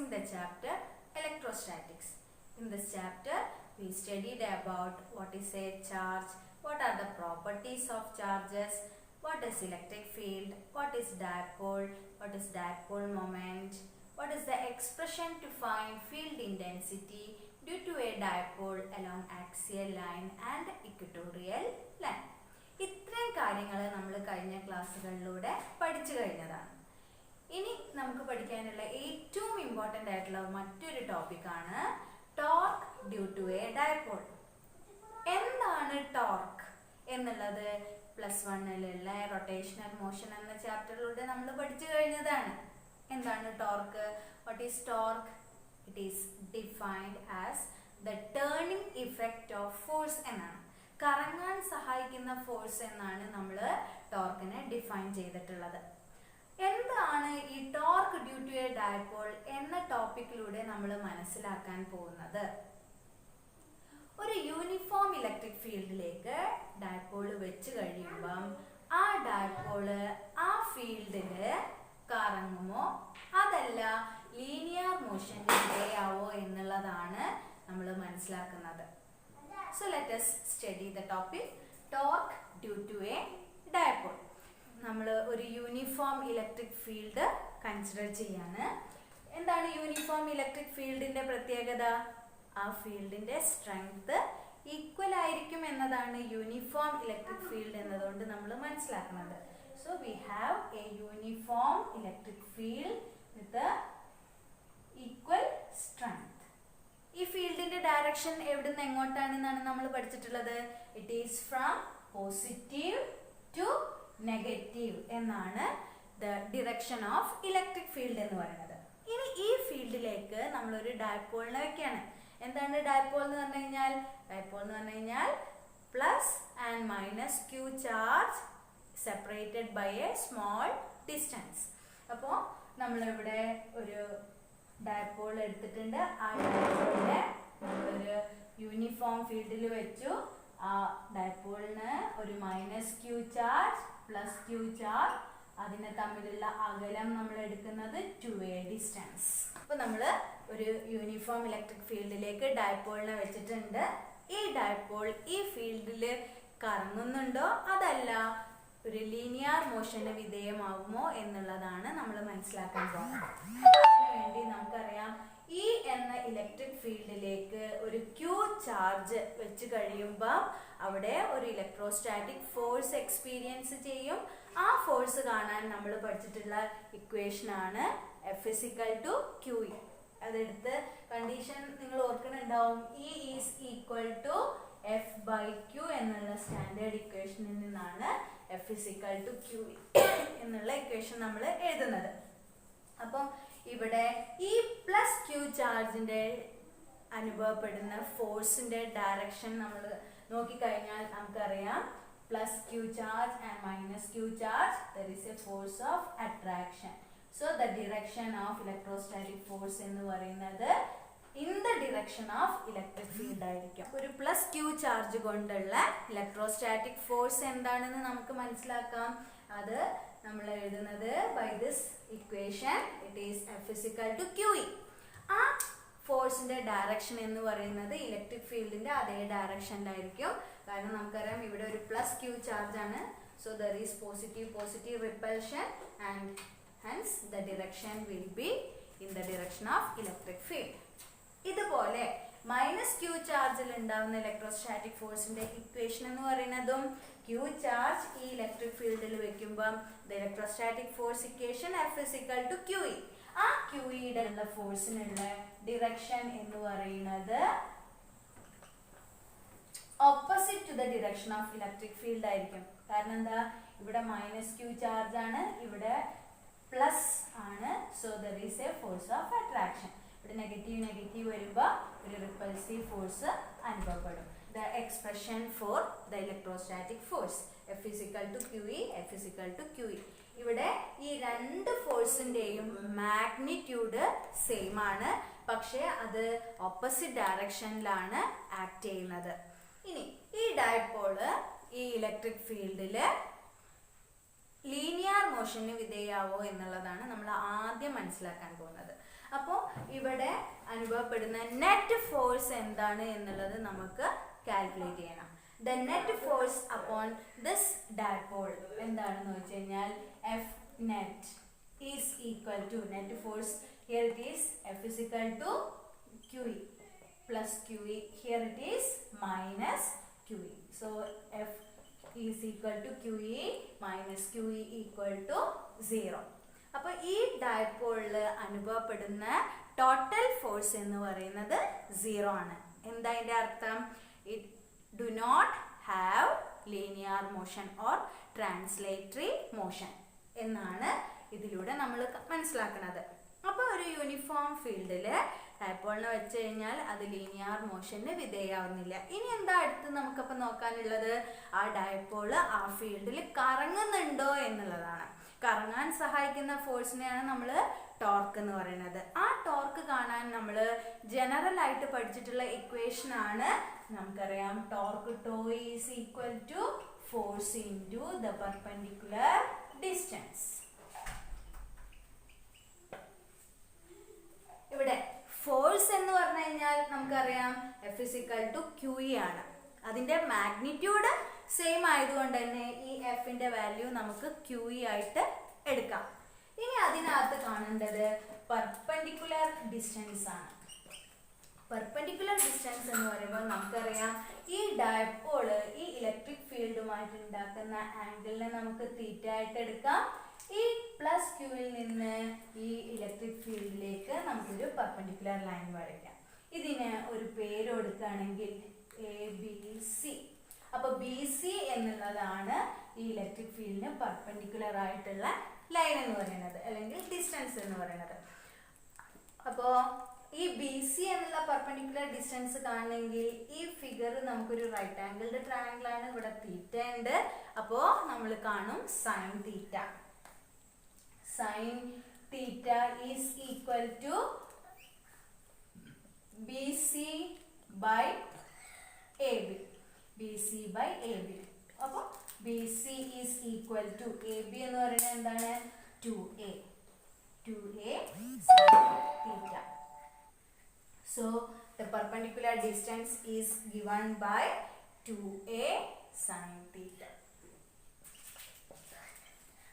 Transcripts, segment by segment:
discussing the chapter electrostatics. In this chapter, we studied about what is a charge, what are the properties of charges, what is electric field, what is dipole moment, what is the expression to find field intensity due to a dipole along axial line and equatorial line. ഇത്രയും കാര്യങ്ങൾ നമ്മൾ കഴിഞ്ഞ ക്ലാസ്സുകളിലൂടെ പഠിച്ചു കഴിഞ്ഞതാണ്. ഇനി നമുക്ക് പഠിക്കാനുള്ള ഏറ്റവും ഇമ്പോർട്ടൻ്റ് ആയിട്ടുള്ള മറ്റൊരു ടോപ്പിക്കാണ് torque due to a dipole. എന്താണ് ടോർക്ക് എന്നുള്ളത് +1 റൊട്ടേഷണൽ മോഷൻ എന്ന ചാപ്റ്ററിലൂടെ നമ്മൾ പഠിച്ചു കഴിഞ്ഞതാണ്. എന്താണ് torque? What is torque? It is defined as the turning effect of force എന്നാണ്. കറങ്ങാൻ സഹായിക്കുന്ന ഫോഴ്സ് എന്നാണ് നമ്മൾ ടോർക്കിനെ ഡിഫൈൻ ചെയ്തിട്ടുള്ളത്. എന്താണ് ഈ torque due to a dipole എന്ന ടോപ്പിക്കിലൂടെ നമ്മൾ മനസ്സിലാക്കാൻ പോകുന്നത്? ഒരു യൂണിഫോം ഇലക്ട്രിക് ഫീൽഡിലേക്ക് ഡൈപോൾ വെച്ച് കഴിയുമ്പം ആ ഡൈപോള് ആ ഫീൽഡില് കറങ്ങുമോ അതല്ല ലീനിയർ മോഷന് വിധേയാവോ എന്നുള്ളതാണ് നമ്മൾ മനസ്സിലാക്കുന്നത്. So let us study the topic torque due to a dipole. നമ്മൾ ഒരു യൂണിഫോം ഇലക്ട്രിക് ഫീൽഡ് കൺസിഡർ ചെയ്യാണ്. എന്താണ് യൂണിഫോം ഇലക്ട്രിക് ഫീൽഡിന്റെ പ്രത്യേകത? ആ ഫീൽഡിന്റെ സ്ട്രെങ്ത് ഈക്വൽ ആയിരിക്കും എന്നതാണ് യൂണിഫോം ഇലക്ട്രിക് ഫീൽഡ് എന്നതുകൊണ്ട് നമ്മൾ മനസ്സിലാക്കുന്നത്. So we have a uniform electric field with equal strength. ഈ ഫീൽഡിന്റെ ഡയറക്ഷൻ എവിടുന്ന് എങ്ങോട്ടാണെന്നാണ് നമ്മൾ പഠിച്ചിട്ടുള്ളത്. It is from positive to negative എന്നാണ് the direction of electric field എന്ന് പറയുന്നത്. ഇനി ഈ ഫീൽഡിലേക്ക് നമ്മളൊരു ഡൈപോളിനെ വെക്കുകയാണ്. എന്താണ് ഡൈപോൾ എന്ന് പറഞ്ഞു കഴിഞ്ഞാൽ? ഡൈപോൾ എന്ന് പറഞ്ഞു കഴിഞ്ഞാൽ plus and minus q charge separated by a small distance. അപ്പോൾ നമ്മളിവിടെ ഒരു ഡൈപോൾ എടുത്തിട്ടുണ്ട്. ആ ഡൈപോളിനെ നമ്മളൊരു യൂണിഫോം ഫീൽഡിൽ വെച്ചു. ആ ഡൈപോളിന് ഒരു -q ചാർജ് +q ചാർജ്, അതിനെ തമ്മിലുള്ള അകലം നമ്മൾ എടുക്കുന്നത് 2a ഡിസ്റ്റൻസ്. അപ്പോൾ നമ്മൾ ഒരു യൂണിഫോം ഇലക്ട്രിക് ഫീൽഡിലേക്ക് ഡൈപോളിനെ വെച്ചിട്ടുണ്ട്. ഈ ഡൈപോൾ ഈ ഫീൽഡിൽ കറങ്ങുന്നുണ്ടോ അതല്ല ഒരു ലീനിയർ മോഷന് വിധേയമാകുമോ എന്നുള്ളതാണ് നമ്മൾ മനസ്സിലാക്കാൻ പോകുന്നത്. അതിനുവേണ്ടി നമുക്കറിയാം E എന്ന ഇലക്ട്രിക് ഫീൽഡിലേക്ക് ഒരു Q ചാർജ് വെച്ച് കഴിയുമ്പോൾ അവിടെ ഒരു ഇലക്ട്രോസ്റ്റാറ്റിക് ഫോഴ്സ് എക്സ്പീരിയൻസ് ചെയ്യും. ആ ഫോഴ്സ് കാണാൻ നമ്മൾ പഠിച്ചിട്ടുള്ള ഇക്വേഷൻ ആണ് F = QE. അതെടുത്ത് കണ്ടീഷൻ നിങ്ങൾ ഓർക്കുന്നുണ്ടാവും. E = F/Q എന്നുള്ള സ്റ്റാൻഡേർഡ് ഇക്വേഷനിൽ നിന്നാണ് F = QE എന്നുള്ള ഇക്വേഷൻ നമ്മൾ എഴുതുന്നത്. അപ്പം ഇവിടെ ഈ +q ചാർജിന്റെ അനുഭവപ്പെടുന്ന ഫോഴ്സിന്റെ ഡയറക്ഷൻ നമ്മൾ നോക്കിക്കഴിഞ്ഞാൽ നമുക്കറിയാം +q charge and -q charge there is a force of attraction. So the direction of electrostatic force എന്ന് പറയുന്നത് in the direction of electric field ആയിരിക്കും. ഒരു +q ചാർജ് കൊണ്ടുള്ള ഇലക്ട്രോസ്റ്റാറ്റിക് ഫോഴ്സ് എന്താണെന്ന് നമുക്ക് മനസ്സിലാക്കാം. അത് നമ്മൾ എഴുതുന്നത് by this equation. It is F = QE. ആ ഫോഴ്സിന്റെ ഡയറക്ഷൻ എന്ന് പറയുന്നത് ഇലക്ട്രിക് ഫീൽഡിന്റെ അതേ ഡയറക്ഷനിലായിരിക്കും. കാരണം നമുക്കറിയാം ഇവിടെ ഒരു +q ചാർജ് ആണ്. So there is positive repulsion and hence the direction will be in the direction of electric field. ഇതുപോലെ -q ചാർജിൽ ഉണ്ടാവുന്ന ഇലക്ട്രോസ്റ്റാറ്റിക് ഫോഴ്സിന്റെ ഇക്വേഷൻ എന്ന് പറയുന്നതും q ചാർജ് ഈ ഇലക്ട്രിക് ഫീൽഡിൽ വെക്കുമ്പോൾ the electrostatic force equation F = QE. ആ QEയുടെ ഉള്ള ഫോഴ്സിനുള്ള ഡിറക്ഷൻ എന്ന് പറയുന്നത് opposite to the direction of electric field ആയിരിക്കും. കാരണം എന്താ? ഇവിടെ -q ചാർജ് ആണ്, ഇവിടെ പ്ലസ് ആണ്. So there is a force of attraction. ഇവിടെ നെഗറ്റീവ് വരുമ്പോൾ ഒരു റിപ്പൾസീവ് ഫോഴ്സ് അനുഭവപ്പെടും. The expression for the electrostatic force F = QE, F = QE. ഇവിടെ ഈ രണ്ട് ഫോഴ്സിന്റെയും മാഗ്നിറ്റ്യൂഡ് സെയിം ആണ്, പക്ഷേ അത് ഓപ്പോസിറ്റ് ഡയറക്ഷനിലാണ് ആക്ട് ചെയ്യുന്നത്. ഇനി ഈ ഡൈപോള് ഈ ഇലക്ട്രിക് ഫീൽഡില് ലീനിയർ മോഷന് വിധേയാവോ എന്നുള്ളതാണ് നമ്മൾ ആദ്യം മനസ്സിലാക്കാൻ പോകുന്നത്. അപ്പോൾ ഇവിടെ അനുഭവപ്പെടുന്ന നെറ്റ് ഫോഴ്സ് എന്താണ് എന്നുള്ളത് നമുക്ക് കാൽക്കുലേറ്റ് ചെയ്യണം. The net force upon this dipole എന്താണെന്ന് വെച്ച് കഴിഞ്ഞാൽ F net is equal to net force. Here it is F is equal to QE plus QE. Here it is minus QE. So F is equal to QE minus QE equal to 0. അപ്പോൾ ഈ ഡൈപോളിൽ അനുഭവപ്പെടുന്ന total force എന്ന് പറയുന്നത് 0 ആണ്. എന്താ അതിൻ്റെ അർത്ഥം? It do not have linear motion or translatory motion എന്നാണ് ഇതിലൂടെ നമ്മൾ മനസ്സിലാക്കുന്നത്. അപ്പോൾ ഒരു യൂണിഫോം ഫീൽഡിൽ ഡൈപോളിനെ വെച്ച് കഴിഞ്ഞാൽ അത് ലീനിയർ മോഷന് വിധേയമാവുന്നില്ല. ഇനി എന്താ അടുത്ത് നമുക്കപ്പോൾ നോക്കാനുള്ളത്? ആ ഡൈപോള് ആ ഫീൽഡിൽ കറങ്ങുന്നുണ്ടോ എന്നുള്ളതാണ്. കറങ്ങാൻ സഹായിക്കുന്ന ഫോഴ്സിനെയാണ് നമ്മൾ ടോർക്ക് എന്ന് പറയുന്നത്. ആ ടോർക്ക് കാണാൻ നമ്മൾ ജനറൽ ആയിട്ട് പഠിച്ചിട്ടുള്ള ഇക്വേഷൻ ആണ്. നമുക്കറിയാം torque tau is equal to force into the perpendicular distance. ഇവിടെ ഫോഴ്സ് എന്ന് പറഞ്ഞു കഴിഞ്ഞാൽ നമുക്കറിയാം F is equal to QE ആണ്. അതിന്റെ മാഗ്നിറ്റ്യൂഡ് സെയിം ആയതുകൊണ്ട് തന്നെ ഈ എഫിന്റെ വാല്യൂ നമുക്ക് QE ആയിട്ട് എടുക്കാം. ഇനി അതിനകത്ത് കാണേണ്ടത് പെർപെൻഡിക്കുലർ ഡിസ്റ്റൻസ് ആണ്. പെർപെൻഡിക്കുലർ ഡിസ്റ്റൻസ് എന്ന് പറയുമ്പോൾ നമുക്കറിയാം ഈ ഡൈപോള് ഈ ഇലക്ട്രിക് ഫീൽഡുമായിട്ട് ഉണ്ടാക്കുന്ന ആംഗിളിനെ നമുക്ക് തീറ്റ ആയിട്ട് എടുക്കാം. ഈ പ്ലസ് ക്യൂവിൽ നിന്ന് ഈ ഇലക്ട്രിക് ഫീൽഡിലേക്ക് നമുക്കൊരു പെർപെൻഡിക്കുലർ ലൈൻ വരയ്ക്കാം. ഇതിന് ഒരു പേര് കൊടുക്കുകയാണെങ്കിൽ ABC. അപ്പോൾ BC എന്നുള്ളതാണ് ഈ ഇലക്ട്രിക് ഫീൽഡിന് പെർപെൻഡിക്കുലർ ആയിട്ടുള്ള ലൈൻ എന്ന് പറയുന്നത്, അല്ലെങ്കിൽ ഡിസ്റ്റൻസ് എന്ന് പറയുന്നത്. അപ്പോൾ ഈ BC എന്നുള്ള പെർപെൻഡിക്കുലർ ഡിസ്റ്റൻസ് കാണണമെങ്കിൽ ഈ ഫിഗർ നമുക്കൊരു റൈറ്റ് ആംഗിൾഡ് ട്രയാങ്കിൾ ആണ്. ഇവിടെ തീറ്റ ഉണ്ട്. അപ്പോൾ നമ്മൾ കാണും sine theta. Sine theta is equal to BC by AB. BC by AB. അപ്പോൾ BC is equal to AB എന്ന് പറയുന്നത് എന്താണ്? 2A. 2A sin theta. So the perpendicular distance is given by 2A sin theta.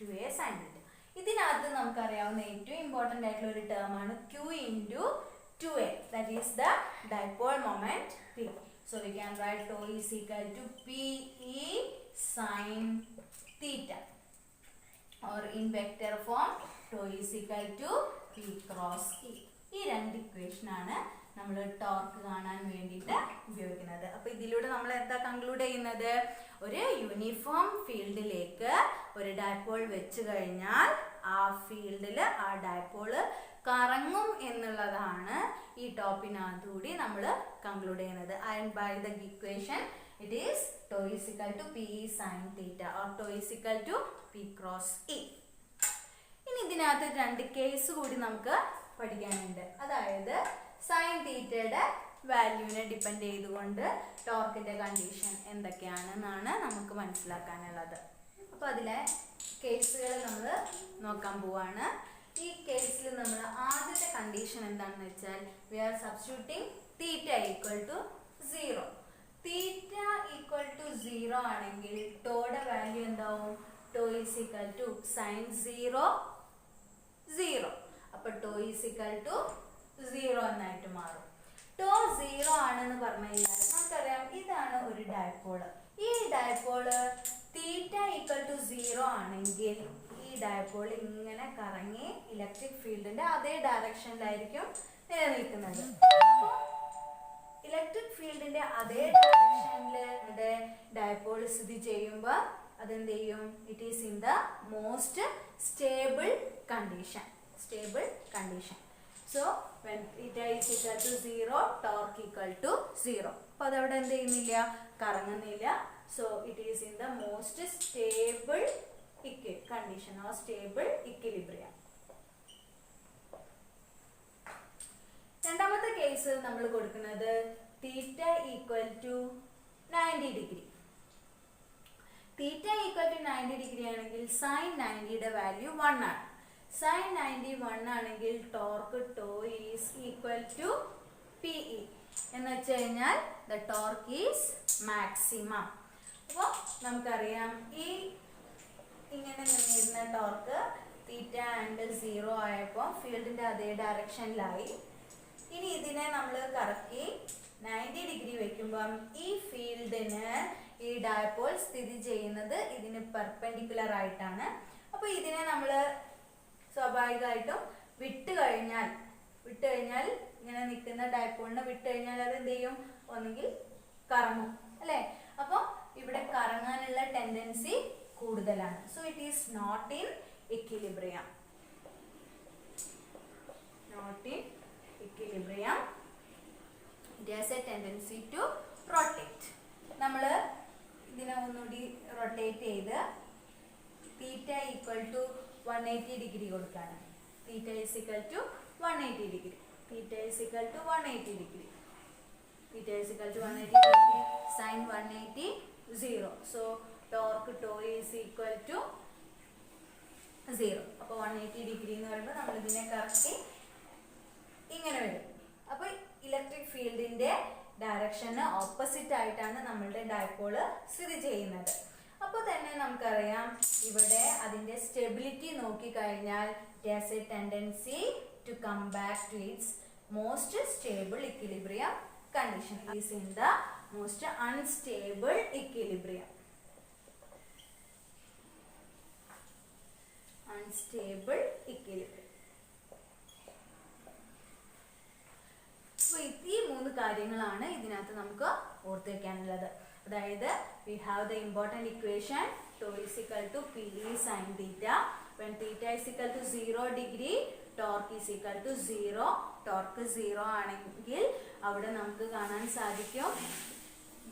2A sin theta. ഇതിനകത്ത് നമുക്കറിയാവുന്ന ഏറ്റവും important ആയിട്ടുള്ള ഒരു term ആണ് Q into 2A. That is the dipole moment P. So we can write tau is equal to PE sin theta, or in vector form tau is equal to P cross E. ഈ രണ്ട് equation ആണ് നമ്മൾ torque കാണാൻ വേണ്ടിയിട്ട് ഉപയോഗിക്കുന്നത്. അപ്പോൾ ഇതിലൂടെ നമ്മൾ എന്താ കൺക്ലൂഡ് ചെയ്യുന്നത്? ഒരു യൂണിഫോം ഫീൽഡിലേക്ക് ഒരു ഡൈപോൾ വെച്ച് കഴിഞ്ഞാൽ ആ ഫീൽഡിൽ ആ ഡൈപോള് കറങ്ങും എന്നുള്ളതാണ് ഈ ടോപ്പിനകത്തുകൂടി നമ്മൾ കൺക്ലൂഡ് ചെയ്യുന്നത്. And by the equation it is tau is equal to PE sin theta or tau is equal to P cross E. ഇനി ഇതിനകത്ത് രണ്ട് കേസ് കൂടി നമുക്ക് പഠിക്കാനുണ്ട്. അതായത് സൈൻ തീറ്റയുടെ വാല്യൂവിനെ ഡിപ്പെൻഡ് ചെയ്തുകൊണ്ട് ടോർക്കിന്റെ കണ്ടീഷൻ എന്തൊക്കെയാണെന്നാണ് നമുക്ക് മനസ്സിലാക്കാനുള്ളത്. അപ്പോൾ അതിലെ കേസുകൾ നമ്മൾ നോക്കാൻ പോവാണ്. ഈ കേസിൽ നമ്മൾ ആദ്യത്തെ കണ്ടീഷൻ എന്താണെന്ന് വെച്ചാൽ we are substituting theta equal to 0. Theta equal to 0 ആണെങ്കിൽ ടോയുടെ വാല്യൂ എന്താവും? Tau is equal to sine 0 0. അപ്പോൾ ടോ ഈസ് ഈക്വൽ ടു 0 എന്നായിട്ട് മാറും. ടോ 0 ആണെന്ന് പറഞ്ഞു കഴിഞ്ഞാൽ നമുക്കറിയാം ഇതാണ് ഒരു ഡൈപോള്. ഈ ഡൈപോള് തീറ്റ ഈക്വൽ ടു 0 ആണെങ്കിൽ ഈ ഡൈപോൾ ഇങ്ങനെ കറങ്ങി ഇലക്ട്രിക് ഫീൽഡിന്റെ അതേ ഡയറക്ഷനിലായിരിക്കും നിലനിൽക്കുന്നത്. ഇലക്ട്രിക് ഫീൽഡിന്റെ അതേ ഡയറക്ഷനിൽ ഡൈപോൾ സ്ഥിതി ചെയ്യുമ്പോൾ അതെന്ത് ചെയ്യും? It is in the most stable condition. Stable condition. So when theta is equal to 0, torque equal to 0. അപ്പോൾ അതവിടെ എന്ത് ചെയ്യുന്നില്ല? കറങ്ങുന്നില്ല. So it is in the most stable condition or stable equilibrium. രണ്ടാമത്തെ കേസ് നമ്മൾ കൊടുക്കുന്നത് theta equal to 90 degree. Theta equal to 90 degree ആണെങ്കിൽ sine 90യുടെ വാല്യൂ 1 ആണ്. സൈൻ 90 1 ആണെങ്കിൽ torque tau is equal to PE എന്ന് വെച്ച് കഴിഞ്ഞാൽ ദ ടോർക്ക് ഈസ് മാക്സിമം. അപ്പോൾ നമുക്കറിയാം ഈ ഇങ്ങനെ നിന്നിരുന്ന ടോർക്ക് തീറ്റ ആംഗിൾ 0 ആയപ്പോൾ ഫീൽഡിന്റെ അതേ ഡയറക്ഷനിലായി. ഇനി ഇതിനെ നമ്മൾ കറക്കി 90 ഡിഗ്രി വെക്കുമ്പം ഈ ഫീൽഡിന് ഈ ഡയപോൾ സ്ഥിതി ചെയ്യുന്നത് ഇതിന് പെർപെൻഡിക്കുലർ ആയിട്ടാണ്. അപ്പോൾ ഇതിനെ നമ്മൾ സ്വാഭാവികമായിട്ടും വിട്ട് കഴിഞ്ഞാൽ ഇങ്ങനെ നിൽക്കുന്ന ഡയപോളിനെ വിട്ട് കഴിഞ്ഞാൽ അത് എന്ത് ചെയ്യും? ഒന്നുകിൽ കറങ്ങും അല്ലേ? അപ്പോൾ ഇവിടെ കറങ്ങാനുള്ള ടെൻഡൻസി കൂടുതലാണ്. So it is not in equilibrium. Not in equilibrium. It has a tendency to rotate. നമ്മൾ ഇതിനെ ഒന്നുകൂടി റൊട്ടേറ്റ് ചെയ്ത് തീറ്റ ഈക്വൽ ടു 180 ഡിഗ്രി കൊടുക്കാണ്. Theta is equal to 180 degree. Theta is equal to 180 degree. Theta is equal to 180 degree. Sine 180 0. So torque tau is equal to 0. അപ്പോൾ 180 degree എന്ന് പറയുമ്പോൾ നമ്മൾ ഇതിനെ കറക്റ്റ് ഇങ്ങനെ വരും. അപ്പോൾ ഇലക്ട്രിക് ഫീൽഡിന്റെ ഡയറക്ഷന് ഓപ്പോസിറ്റ് ആയിട്ടാണ് നമ്മളുടെ ഡൈപോള് സ്ഥിതി ചെയ്യുന്നത്. അപ്പോൾ തന്നെ നമുക്കറിയാം ഇവിടെ അതിന്റെ സ്റ്റെബിലിറ്റി നോക്കിക്കഴിഞ്ഞാൽ it has a tendency to come back to its most stable equilibrium condition. Is in the most unstable equilibrium. Unstable equilibrium. അപ്പോൾ ഈ 3 കാര്യങ്ങളാണ് ഇതിനകത്ത് നമുക്ക് ഓർത്ത് വെക്കാനുള്ളത്. അതായത് we have the important equation tau is equal to PE sin theta. When theta is equal to 0 degree, torque is equal to 0. Torque 0 ആണെങ്കിൽ അവിടെ നമുക്ക് കാണാൻ സാധിക്കും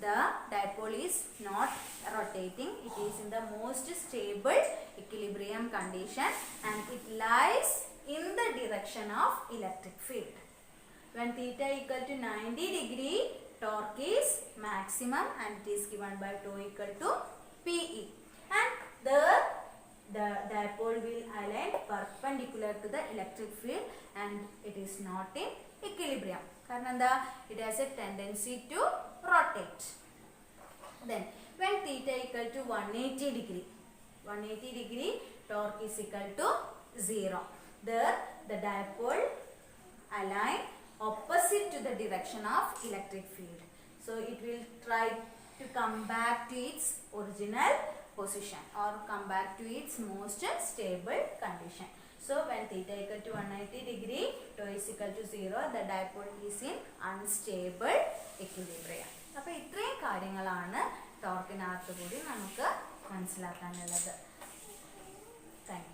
the dipole is not rotating. It is in the most stable equilibrium condition and it lies in the direction of electric field. When theta equal to 90 degree, torque is maximum and it is given by tau equal to PE. And the dipole will align perpendicular to the electric field and it is not in equilibrium. കാരണം എന്താ? It has a tendency to rotate. Then when theta equal to 180 degree, torque is equal to 0. There the dipole align opposite to the direction of electric field. So it will try to come back to its original position or come back to its most stable condition. So when theta equal to 180 degree, tau is equal to 0, the dipole is in unstable equilibrium. അപ്പോൾ ഇത്രയും കാര്യങ്ങളാണ് ടോർക്കിനകത്ത് കൂടി നമുക്ക് മനസ്സിലാക്കാനുള്ളത്. Thank you.